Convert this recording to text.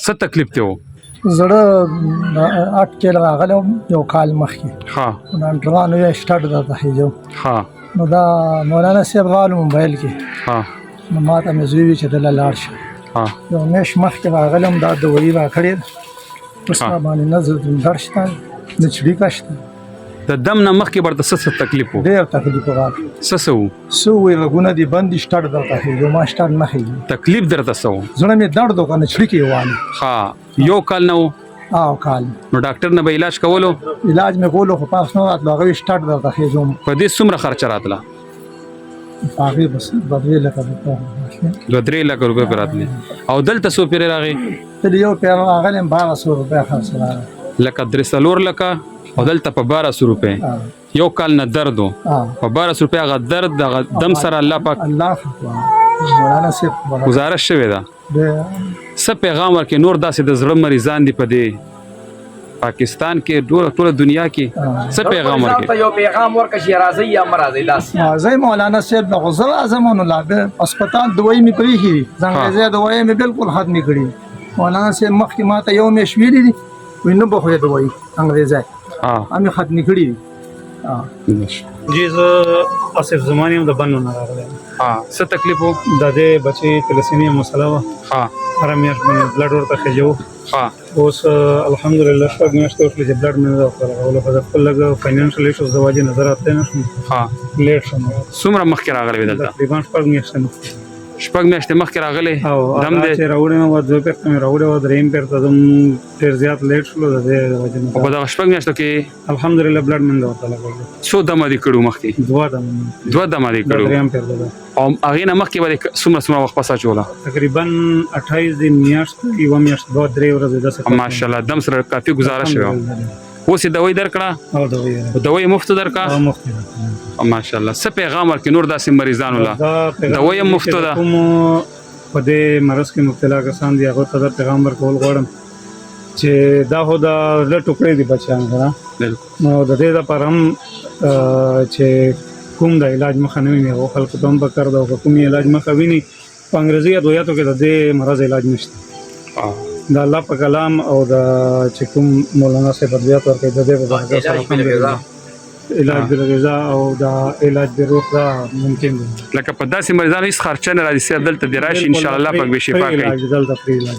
څه تکلیف ته و؟ زړه اټکل راغلی یو کال مخکې ها انټروان یې سټارټ درته خېجو ها نو دا مولانا صاحب غواړو موبایل کې ها نو ما ته مې زوی وي چې دله لاړ شه ها یو میاشت مخکې راغلم دا دوایي راکړې اوس ها. باندې نه زه درد شته نه چړیکه شته د دم نه مخکې برته څه تکلیف و؟ ډېر تکلیف راغلی څه څه و؟ څه ووایي غوږونه دې بند دي سټارټ درته خېږي ما سټارټ نه خېږي تکلیف درته څه و؟ زړه مې درد وکړ نه چړیکې یې والي ها یو کال نه و او کال نو ډاکټر نه به علاج کولو علاج مې کولو خو پاس نه راتلو هغه سټارټ درته خېږم په دې څومره خرچه راتله؟ هغې بس 2 لکه روپۍ 2-3 لک روپۍ پرې راتلې او دلته څو پیرې راغې؟ تل یو پیر راغلی 1200 روپۍ خرڅ راغی لکه 3 لکه او دلته په 1200 روپۍ یو کال نه درد و په 1200 روپۍ هغه درد دغه دم سره الله پاک الله مولانا صاحب گزارش شوی ده څه پیغام ورکې نور داسې د زړه مریضان دي په دې پاکستان کې ټوله دنیا کې څه پیغام ورکې؟ یو پیغام ورکړه چې راځي یا مه راځئ داسې زه مولانا صاحب د غزل اعظم نو لا هسپتال دوایي مې پرېښي دي زنګریزه دوایي مې بالکل ختمې کړي مولانا صاحب مخکې ما ته یو میاشت ویلي دي وایي نه به خورې دوایي انګریزه همې ختمې کړي دي جی زه آصف زمانی یم د بنو نه راغلی یم. څه تکلیف و؟ د دې بچی تلسینیا مسله وه هره میاشت باندې بلډ ورته خېجو اوس الحمدلله شپږ میاشتې وشولې چې بلډ مې نه ده ورته لګولی خو د خپل لږ فاینانشل ایشوز د وجې نه زه راتلی نه شوم لیټ شوم څومره مخکې راغلی وې دلته؟ تقریبا 6 میاشتې مخکې شپږ میاشتې مخکې راغلی او دم هغه دی چې راوړې مې وه 2 پیرته مې راوړې وه درېیم پیرته زه ډېر زیات لیټ شولو د دې د وجې او په نه دغه شپږ میاشتو کې الحمدلله بلډ مې نه ده ورته لګولی څو دمه دې کړو مخکې؟ 2 دمه 2 دمه دې دا کړو درېیم پیرته ده او هغې نه مخکې به دې څومره وخت پس اچوله؟ تقریبا 28 دن میاشت یوه میاشت 2-3 ورځې داسې ماشاءالله دم سره کافي گزاره شوی اوس یې دوایي درکړه او دوایي مفتو درکړه مفتي ده ماشاءالله څه پیغام ورکړي نور داسې مریضانو له دوایي مفتو ده کوم په دې مرض کې مبتلا کسان دي هغو ته دا پیغام ورکول غواړم چې دا خو د زړه ټوکړې دي بچیان سره نو د دې دپاره هم چې کوم د علاج مخه نه ویني هغو خلکو ته هم پکار ده او که کوم علاج مخه ویني په انګریزي ادویاتو کې د دې مرض علاج نشته د الله په کلام او د چې کوم مولانا صاحب ادویات ورکوي د دې په برکت سره الحمدلله علاج بالغذا او د علاج بالروح دا ممکن دی لکه په داسې مریضانو هېڅ خرچه نه راځي صاحب دلته دې راشي انشاءالله پاک به شفا کوي دلته فری علاج